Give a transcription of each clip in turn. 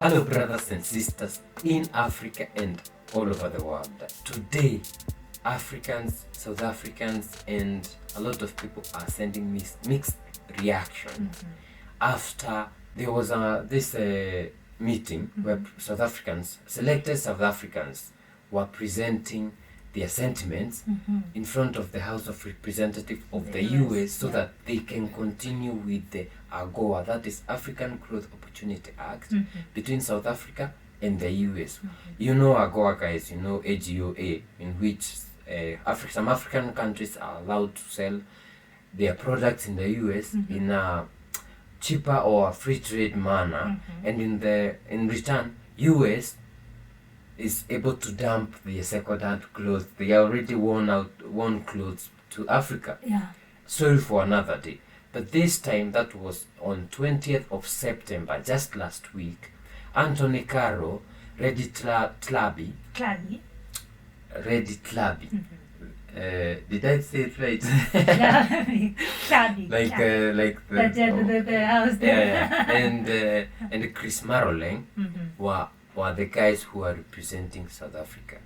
Hello, brothers and sisters in Africa and all over the world. Today, Africans, South Africans, and a lot of people are sending me mixed reactions after there was this meeting where selected South Africans, were presenting their sentiments in front of the House of Representatives of the US so that they can continue with the AGOA, that is African Growth Opportunity Act, between South Africa and the US. You know AGOA, guys, you know AGOA, in which some African countries are allowed to sell their products in the US in a cheaper or free trade manner, and in return, US is able to dump the second-hand clothes, they already worn clothes, to Africa. Sorry for another day. But this time, that was on 20th of September, just last week, Anthony Caro, Redi Tlhabi. Did I say it right? Tlhabi. like the house there. And Chris Maroleng were the guys who are representing South Africa.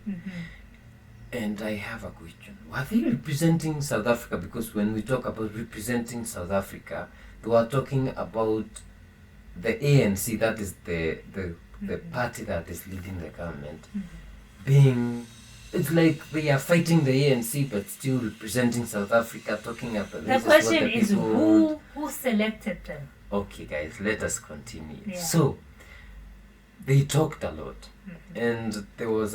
And I have a question. Were they representing South Africa? Because when we talk about representing South Africa, they were talking about the ANC, that is the party that is leading the government, it's like they are fighting the ANC but still representing South Africa, talking about the question is who selected them? Okay, guys, let us continue. So they talked a lot, and there was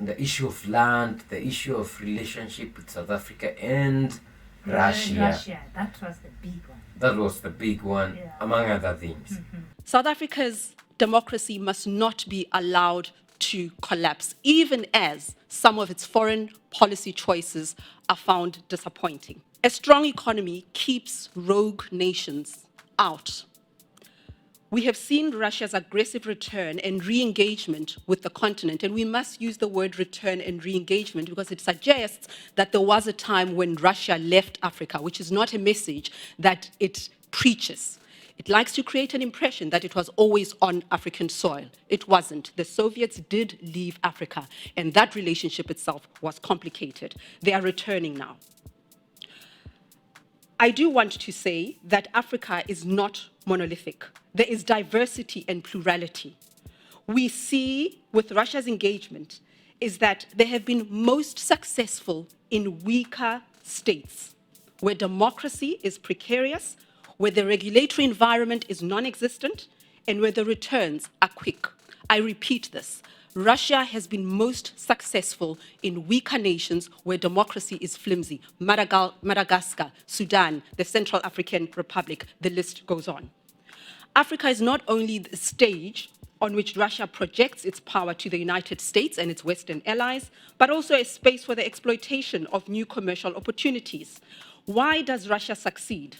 the issue of land, the issue of relationship with South Africa and Russia. That was the big one. That was the big one, among other things. South Africa's democracy must not be allowed to collapse, even as some of its foreign policy choices are found disappointing. A strong economy keeps rogue nations out. We have seen Russia's aggressive return and re-engagement with the continent, and we must use the word return and re-engagement because it suggests that there was a time when Russia left Africa, which is not a message that it preaches. It likes to create an impression that it was always on African soil. It wasn't. The Soviets did leave Africa, and that relationship itself was complicated. They are returning now. I do want to say that Africa is not monolithic. There is diversity and plurality. We see with Russia's engagement is that they have been most successful in weaker states, where democracy is precarious, where the regulatory environment is non-existent, and where the returns are quick. I repeat this. Russia has been most successful in weaker nations where democracy is flimsy. Madagascar, Sudan, the Central African Republic, the list goes on. Africa is not only the stage on which Russia projects its power to the United States and its Western allies, but also a space for the exploitation of new commercial opportunities. Why does Russia succeed?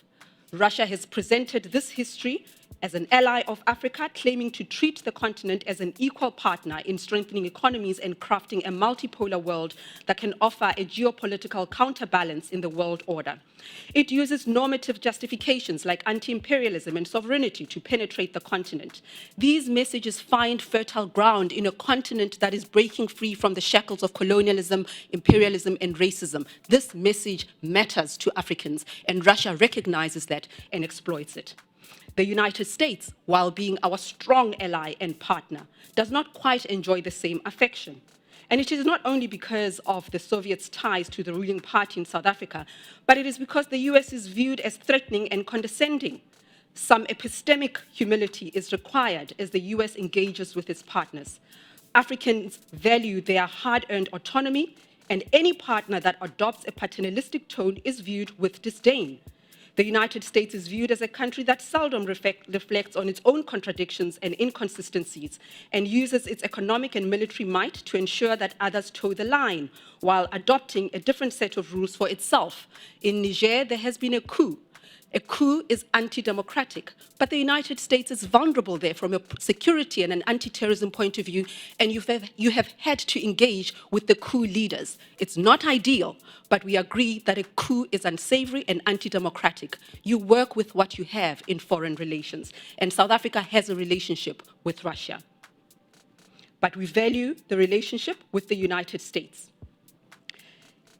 Russia has presented this history as an ally of Africa, claiming to treat the continent as an equal partner in strengthening economies and crafting a multipolar world that can offer a geopolitical counterbalance in the world order. It uses normative justifications like anti-imperialism and sovereignty to penetrate the continent. These messages find fertile ground in a continent that is breaking free from the shackles of colonialism, imperialism, and racism. This message matters to Africans, and Russia recognizes that and exploits it. The United States, while being our strong ally and partner, does not quite enjoy the same affection. And it is not only because of the Soviets' ties to the ruling party in South Africa, but it is because the US is viewed as threatening and condescending. Some epistemic humility is required as the US engages with its partners. Africans value their hard-earned autonomy, and any partner that adopts a paternalistic tone is viewed with disdain. The United States is viewed as a country that seldom reflects on its own contradictions and inconsistencies and uses its economic and military might to ensure that others toe the line while adopting a different set of rules for itself. In Niger, there has been a coup. A coup is anti-democratic, but the United States is vulnerable there from a security and an anti-terrorism point of view, and you have had to engage with the coup leaders. It's not ideal, but we agree that a coup is unsavory and anti-democratic. You work with what you have in foreign relations, and South Africa has a relationship with Russia. But we value the relationship with the United States.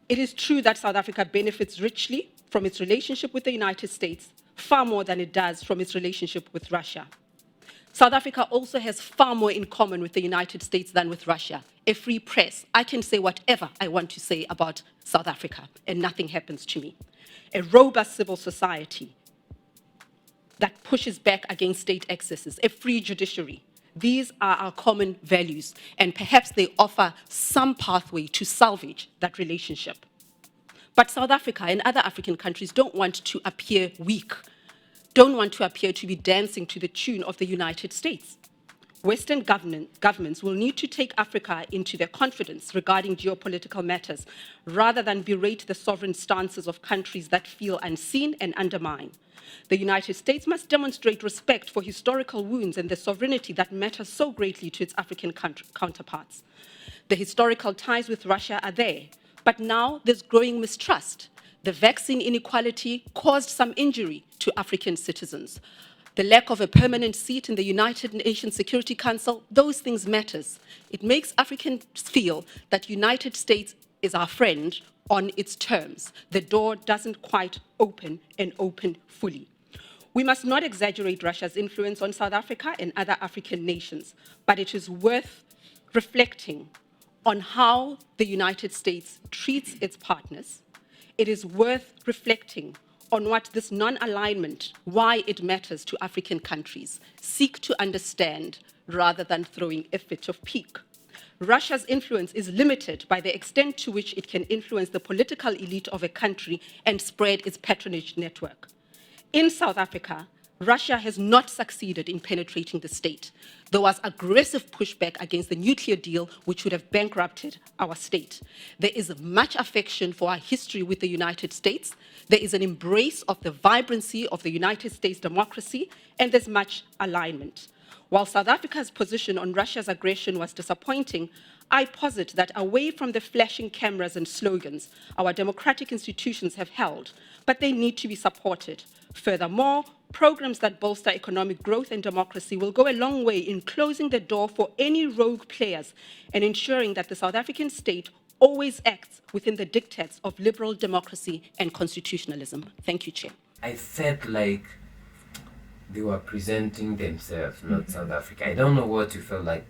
It is true that South Africa benefits richly from its relationship with the United States, far more than it does from its relationship with Russia. South Africa also has far more in common with the United States than with Russia. A free press. I can say whatever I want to say about South Africa, and nothing happens to me. A robust civil society that pushes back against state excesses. A free judiciary. These are our common values, and perhaps they offer some pathway to salvage that relationship. But South Africa and other African countries don't want to appear weak, don't want to appear to be dancing to the tune of the United States. Western governments will need to take Africa into their confidence regarding geopolitical matters, rather than berate the sovereign stances of countries that feel unseen and undermined. The United States must demonstrate respect for historical wounds and the sovereignty that matters so greatly to its African counterparts. The historical ties with Russia are there, but now there's growing mistrust. The vaccine inequality caused some injury to African citizens. The lack of a permanent seat in the United Nations Security Council, those things matters. It makes Africans feel that United States is our friend on its terms. The door doesn't quite open and open fully. We must not exaggerate Russia's influence on South Africa and other African nations, but it is worth reflecting on how the United States treats its partners. It is worth reflecting on what this non-alignment, why it matters to African countries, seek to understand rather than throwing a fit of pique. Russia's influence is limited by the extent to which it can influence the political elite of a country and spread its patronage network. In South Africa, Russia has not succeeded in penetrating the state. There was aggressive pushback against the nuclear deal, which would have bankrupted our state. There is much affection for our history with the United States. There is an embrace of the vibrancy of the United States democracy, and there's much alignment. While South Africa's position on Russia's aggression was disappointing, I posit that away from the flashing cameras and slogans, our democratic institutions have held, but they need to be supported. Furthermore, programs that bolster economic growth and democracy will go a long way in closing the door for any rogue players and ensuring that the South African state always acts within the dictates of liberal democracy and constitutionalism. Thank you, Chair. I felt like they were presenting themselves, not South Africa. I don't know what you felt like.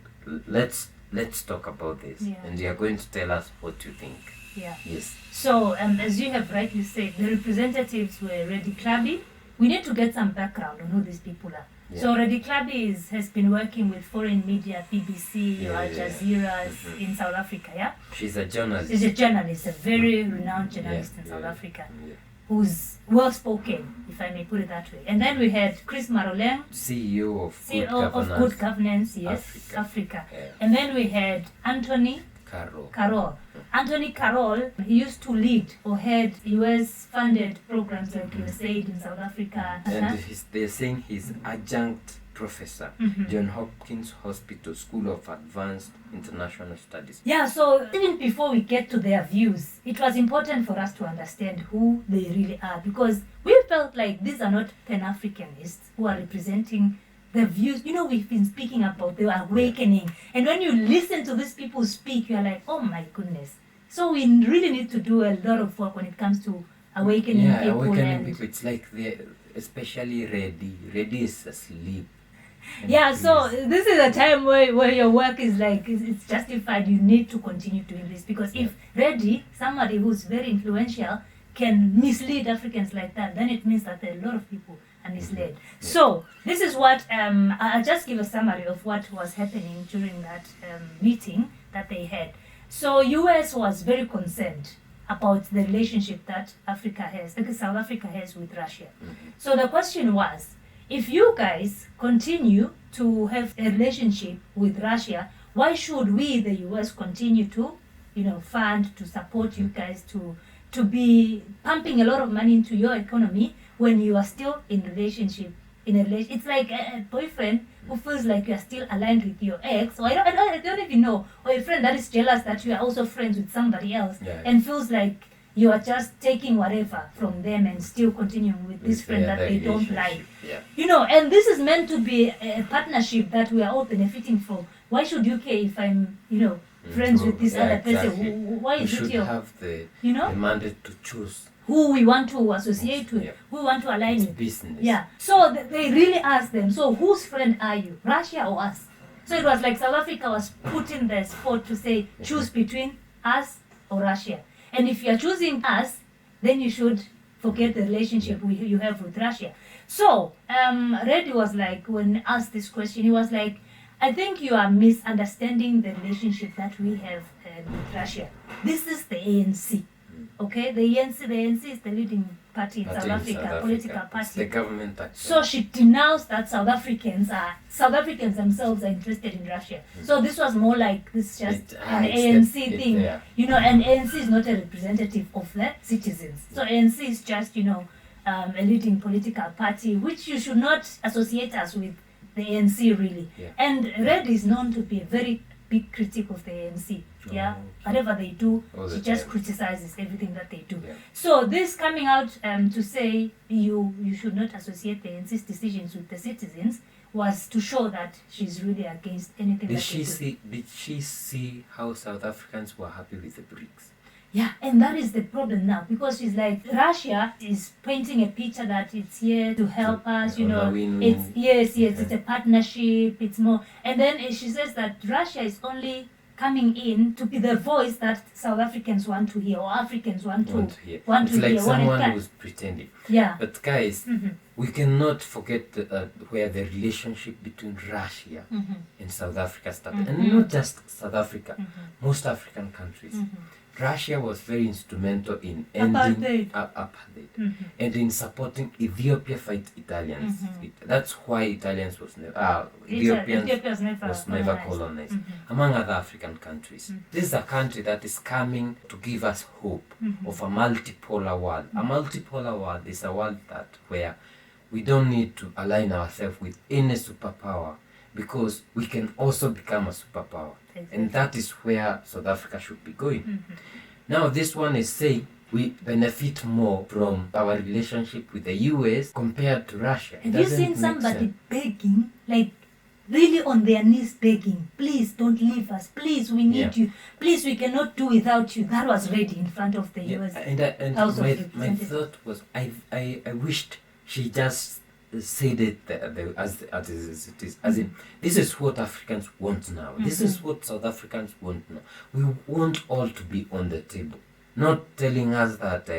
Let's talk about this, and you are going to tell us what you think. Yeah. Yes. So, as you have rightly said, the representatives were Redi Tlhabi. We need to get some background on who these people are. Yeah. So, Redi Tlhabi has been working with foreign media, BBC, Al Jazeera in South Africa. Yeah. She's a journalist. She's a journalist, a very renowned journalist in South Africa. Yeah. Who's well spoken, if I may put it that way. And then we had Chris Maroleng, CEO of Good Governance, yes, Africa. Yeah. And then we had Anthony Carroll. Anthony Carroll, he used to lead or head US-funded programs like USAID in South Africa. And they're saying he's adjunct professor, John Hopkins Hospital School of Advanced International Studies. Yeah, so even before we get to their views, it was important for us to understand who they really are, because we felt like these are not Pan-Africanists who are representing the views. You know, we've been speaking about the awakening, and when you listen to these people speak, you're like, oh my goodness. So we really need to do a lot of work when it comes to awakening people. Awakening people. It's like especially Redi. Redi is asleep. Yeah, so this is a time where your work is like, it's justified. You need to continue doing this, because if Redi, somebody who's very influential, can mislead Africans like that, then it means that a lot of people are misled. So this is what, I'll just give a summary of what was happening during that meeting that they had. So US was very concerned about the relationship that South Africa has with Russia. So the question was, if you guys continue to have a relationship with Russia, why should we, the US, continue to, fund, to support you guys, to be pumping a lot of money into your economy when you are still in relationship, it's like a boyfriend who feels like you are still aligned with your ex, or I don't even know, or a friend that is jealous that you are also friends with somebody else, and feels like you are just taking whatever from them and still continuing with this friend that they don't like. And this is meant to be a partnership that we are all benefiting from. Why should you care if I'm, friends with this other person? Exactly. Why is it your... We should have the mandate to choose who we want to associate with, who we want to align with. Business. Yeah. So they really asked them, so whose friend are you, Russia or us? So it was like South Africa was put in the spot to say, choose between us or Russia. And if you're choosing us, then you should forget the relationship you have with Russia. So Redi was like, when asked this question, he was like, I think you are misunderstanding the relationship that we have with Russia. This is the ANC. Okay, the ANC is the leading party in South Africa, political party. It's the government party. So she denounced that South Africans themselves are interested in Russia. So this was more like this just an ANC thing. And ANC is not a representative of the citizens. So ANC is just, a leading political party, which you should not associate us with the ANC really. And Redi is known to be a very big critic of the ANC. Whatever they do, she just criticizes everything that they do. So this coming out to say you should not associate the ANC's decisions with the citizens was to show that she's really against anything Did she see how South Africans were happy with the BRICS? Yeah, and that is the problem now, because she's like, Russia is painting a picture that it's here to help us, it's a partnership, it's more. And then she says that Russia is only coming in to be the voice that South Africans want to hear, or Africans want to hear. It's like someone who's pretending. Yeah. But guys, we cannot forget where the relationship between Russia and South Africa started. And not just South Africa, most African countries. Russia was very instrumental in ending apartheid and in supporting Ethiopia fight Italians. That's why Ethiopians was never colonized, among other African countries. This is a country that is coming to give us hope of a multipolar world. A multipolar world is a world where we don't need to align ourselves with any superpower, because we can also become a superpower. And that is where South Africa should be going. Now this one is saying we benefit more from our relationship with the US compared to Russia. Have you seen somebody begging, like really on their knees begging, please don't leave us, please we need you, please we cannot do without you? That was Redi in front of the US House of Representatives. My thought was, I wished she just said it as it is. As in, this is what Africans want now. This is what South Africans want now. We want all to be on the table. Not telling us that,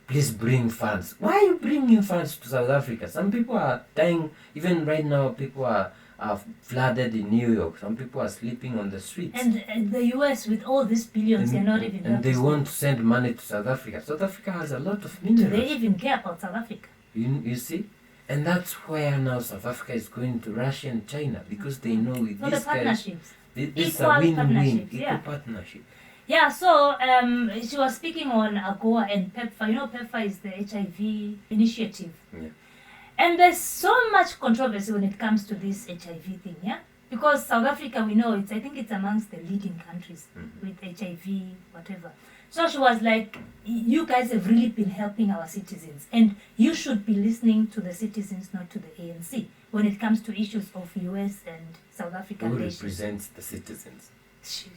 please bring funds. Why are you bringing funds to South Africa? Some people are dying. Even right now, people are flooded in New York. Some people are sleeping on the streets. And the US, with all these billions, they're not even... And they want to send money to South Africa. South Africa has a lot of minerals. Do they even care about South Africa? You see? And that's where now South Africa is going to Russia and China, because they know with these guys, this is a win-win, equal partnership. Yeah, so she was speaking on AGOA and PEPFAR. PEPFAR is the HIV initiative. And there's so much controversy when it comes to this HIV thing, because South Africa, we know, I think it's amongst the leading countries with HIV, whatever. So she was like, you guys have really been helping our citizens, and you should be listening to the citizens, not to the ANC, when it comes to issues of US and South African relations. Who represents the citizens? She's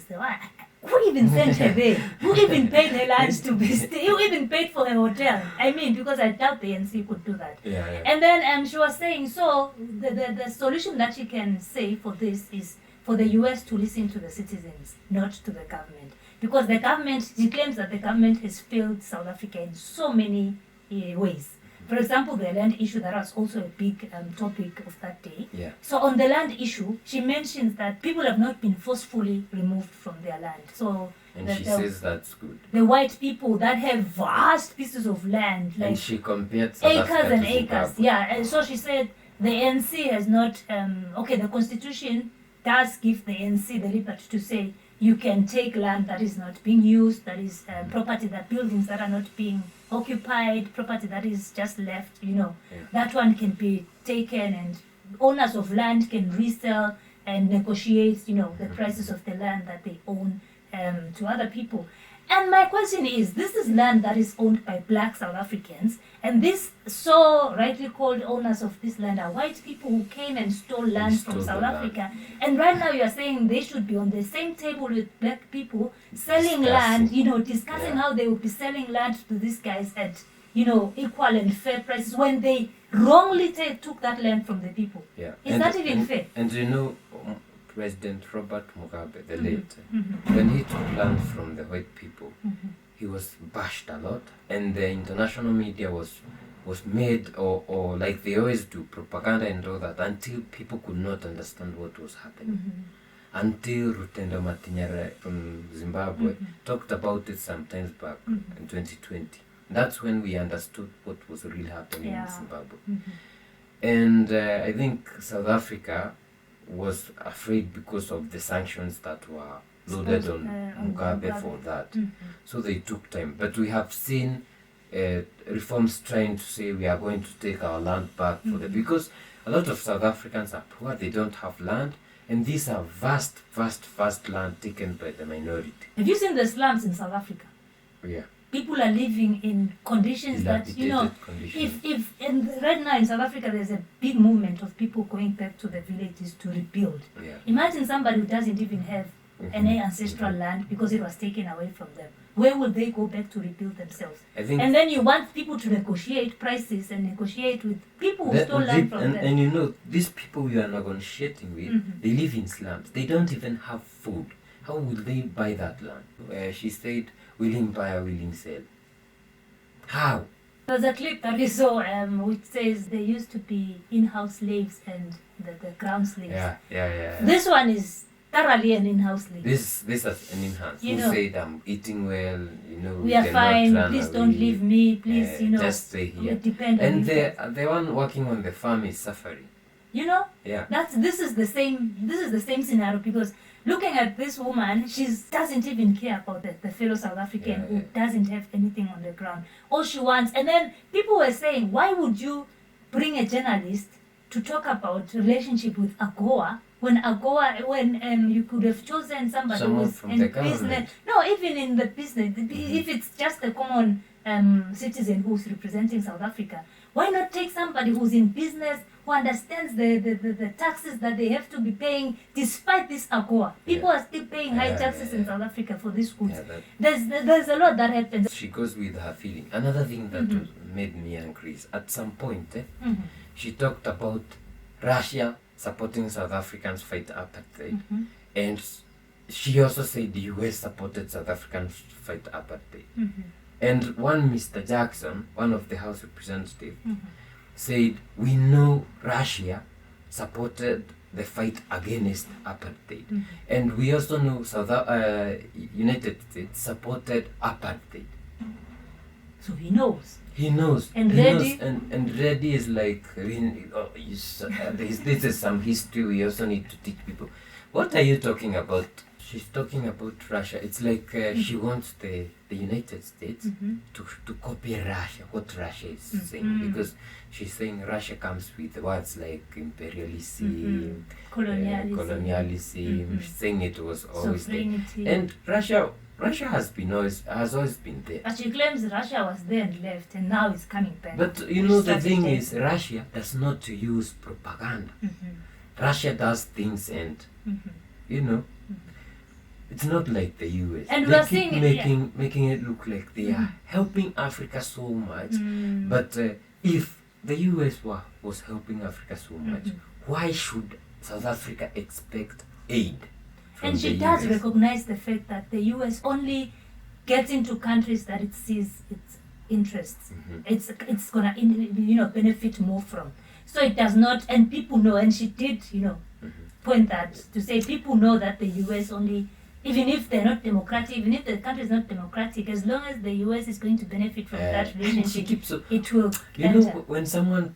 the one. Who even sent her there? Who even paid her lunch to be who even paid for her hotel? I mean, because I doubt the ANC could do that. And then she was saying, so the solution that she can say for this is for the US to listen to the citizens, not to the government. Because the government, she claims that the government has failed South Africa in so many ways. For example, the land issue, that was also a big topic of that day. So on the land issue, she mentions that people have not been forcefully removed from their land. So she says that's good. The white people that have vast pieces of land, like and she compared South Africa and to acres. Zimbabwe. And so she said the ANC has not, the constitution does give the ANC the liberty to say, you can take land that is not being used, that is property, that buildings that are not being occupied, property that is just left, that one can be taken, and owners of land can resell and negotiate, the prices of the land that they own to other people. And my question is, this is land that is owned by Black South Africans, and this so rightly called owners of this land are white people who came and stole land from South Africa. And right now you are saying they should be on the same table with Black people selling land, discussing how they will be selling land to these guys at, equal and fair prices when they wrongly took that land from the people. Yeah. Is that even fair? And President Robert Mugabe, the late, when he took land from the white people, he was bashed a lot, and the international media was made, or like they always do, propaganda and all that, until people could not understand what was happening. Until Rutendo Matinyere from Zimbabwe talked about it sometimes back in 2020. That's when we understood what was really happening in Zimbabwe. And I think South Africa was afraid because of the sanctions that were loaded on Mugabe for that. So they took time. But we have seen reforms trying to say we are going to take our land back for because a lot of South Africans are poor, they don't have land, and these are vast land taken by the minority. Have you seen the slums in South Africa? Yeah. People are living in conditions that, if and right now in South Africa there's a big movement of people going back to the villages to rebuild. Yeah. Imagine somebody who doesn't even have any ancestral land because it was taken away from them. Where will they go back to rebuild themselves? And then you want people to negotiate prices and negotiate with people who stole land from them. And these people you are negotiating with, they live in slums. They don't even have food. How will they buy that land? She said, willing buyer, willing sell. How? There's a clip that we saw which says there used to be in-house slaves and the ground slaves. Yeah. This one is thoroughly an in-house slave. This is an in-house. Who said, I'm eating well, we are fine, please don't leave me, please, just stay here. Depend and on the one working on the farm is suffering. Yeah. This is the same scenario, because looking at this woman, she doesn't even care about the fellow South African who doesn't have anything on the ground. All she wants, and then people were saying, why would you bring a journalist to talk about relationship with AGOA when you could have chosen somebody who's in business. No, even in the business, if it's just a common citizen who's representing South Africa, why not take somebody who's in business, who understands the taxes that they have to be paying despite this AGOA? People are still paying high taxes in South Africa for these goods. There's a lot that happens. She goes with her feeling. Another thing that made me angry is at some point, she talked about Russia supporting South Africans fight apartheid. And she also said the US supported South Africans fight apartheid. And one Mr. Jackson, one of the House Representatives, said, we know Russia supported the fight against apartheid. And we also know United States supported apartheid. So he knows. He knows. And Redi? And Redi is like, this is some history we also need to teach people. What are you talking about? She's talking about Russia. It's like she wants the United States to copy Russia, what Russia is saying. Because she's saying Russia comes with words like imperialism, colonialism. She's saying it was always there. And Russia has always been there. But she claims Russia was there and left, and now it's coming back. But the thing is, Russia does not use propaganda. Russia does things, and it's not like the US. And they keep making it look like they are helping Africa so much. But if the US was helping Africa so much, why should South Africa expect aid? And she does recognize the fact that the US only gets into countries that it sees its interests. It's gonna benefit more from. So it does not, and people know, and she did point that to say people know that the US only, even if they're not democratic, even if the country is not democratic, as long as the US is going to benefit from that relationship, it will enter. When someone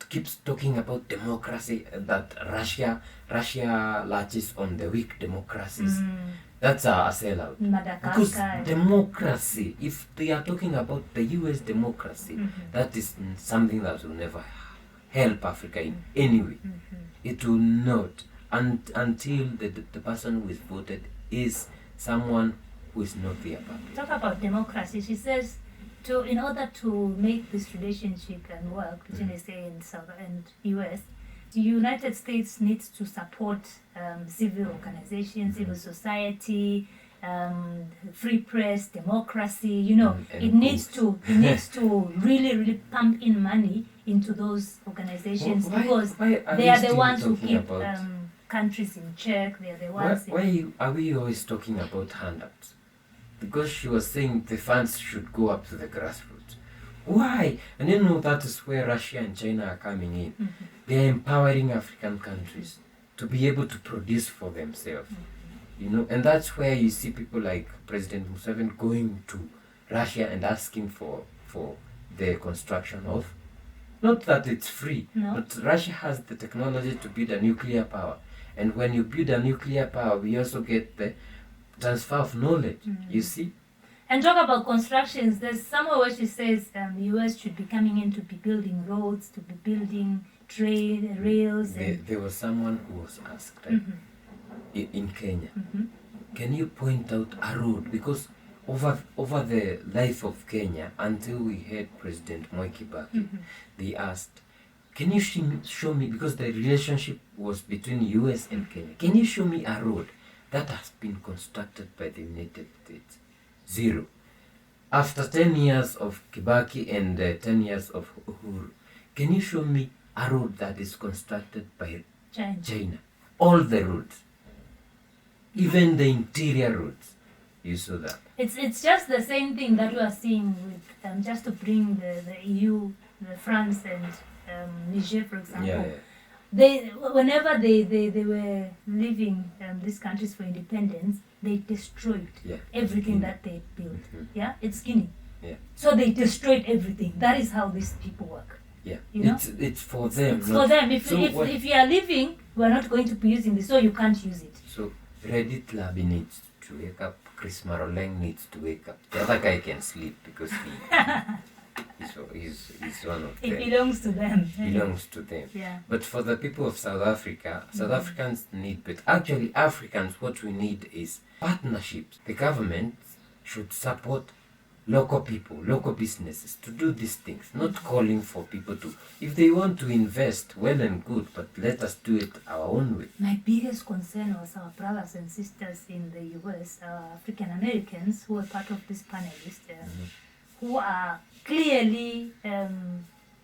keeps talking about democracy, that Russia latches on the weak democracies. That's a sellout. Because Madagascar. democracy, if they are talking about the US democracy, that is something that will never help Africa in any way. It will not. Until the person who is voted is someone who is not their party. Talk about democracy. She says, in order to make this relationship and work between SA and South and US, the United States needs to support civil organizations, civil society, free press, democracy. You know, And it needs to really pump in money into those organizations because they are the ones who keep countries in check. They are the ones. Why are we always talking about handouts? Because she was saying the funds should go up to the grassroots. Why? And you know that is where Russia and China are coming in. They are empowering African countries to be able to produce for themselves. You know, and that's where you see people like President Museveni going to Russia and asking for the construction of, not that it's free, but Russia has the technology to build a nuclear power. And when you build a nuclear power, we also get the transfer of knowledge, you see. And talk about constructions, there's somewhere where she says the US should be coming in to be building roads, to be building rails. There was someone who was asked in Kenya, can you point out a road? Because over the life of Kenya, until we had President Moi Kibaki, they asked, can you show me, because the relationship was between US and Kenya, can you show me a road that has been constructed by the United States? Zero. After 10 years of Kibaki and 10 years of Uhuru, can you show me a road that is constructed by China? All the roads. Even the interior roads. You saw that. It's just the same thing that we are seeing with, just to bring the EU, the France and Niger, for example. Whenever they were leaving these countries for independence, they destroyed everything that they built. It's Guinea. So they destroyed everything. That is how these people work. You know? It's for them. It's for them. If you are leaving, we are not going to be using this, so you can't use it. So Redi Tlhabi needs to wake up. Chris Maroleng needs to wake up. The other guy can sleep because he's one of them. It belongs to them. Belongs to them. But for the people of South Africa, South Africans need, but actually Africans, what we need is partnerships. The government should support local people, local businesses to do these things, not calling for people to, if they want to invest, well and good, but let us do it our own way. My biggest concern was our brothers and sisters in the US, African Americans who were part of this panelist, who are clearly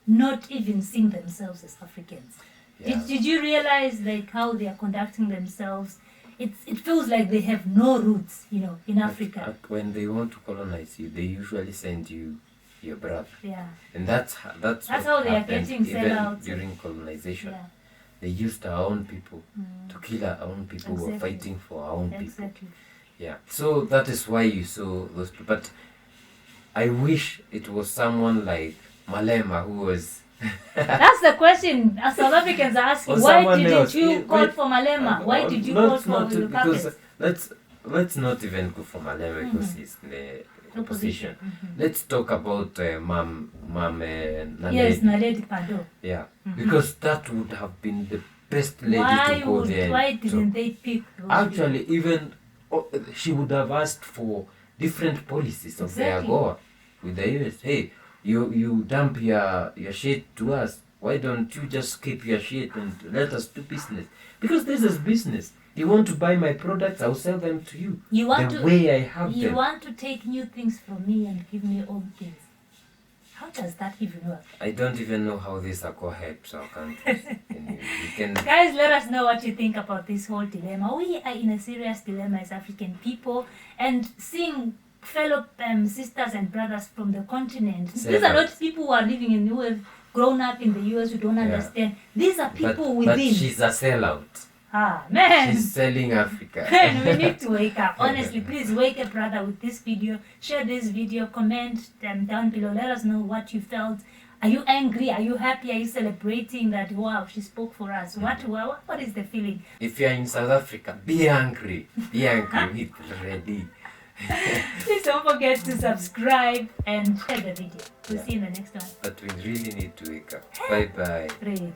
not even seeing themselves as Africans. Did you realize like how they are conducting themselves? It feels like they have no roots, you know, in Africa. When they want to colonize you, they usually send you your brother. And that's how they are getting sent out during colonization. They used our own people to kill our own people who were fighting for our own people. So that is why you saw those people. But I wish it was someone like Malema who was. That's the question South Africans are asking. Why didn't you call for Malema? Why did you call for Lukaku? Let's not even go for Malema because he's in the opposition. Let's talk about Naledi. Yes, Naledi Pandor. Because that would have been the best lady to go there. Why didn't they pick those Actually, even she would have asked for different policies of their AGOA with the US. Hey, you dump your shit to us. Why don't you just keep your shit and let us do business? Because this is business. You want to buy my products, I'll sell them to you. You want to take new things from me and give me old things. How does that even work? I don't even know how this AGOA helps our countries. Guys, let us know what you think about this whole dilemma. We are in a serious dilemma as African people, and seeing fellow sisters and brothers from the continent. These are not people who are living in, who have grown up in the US, who don't understand. These are people within. But she's a sellout. Man. She's selling Africa. Man, we need to wake up. Honestly, please wake up, brother, with this video. Share this video. Comment down below. Let us know what you felt. Are you angry? Are you happy? Are you celebrating that, wow, she spoke for us? What is the feeling? If you're in South Africa, be angry. Be angry with Redi. Please don't forget to subscribe and share the video. We'll see you in the next one. But we really need to wake up. Bye-bye. Redi.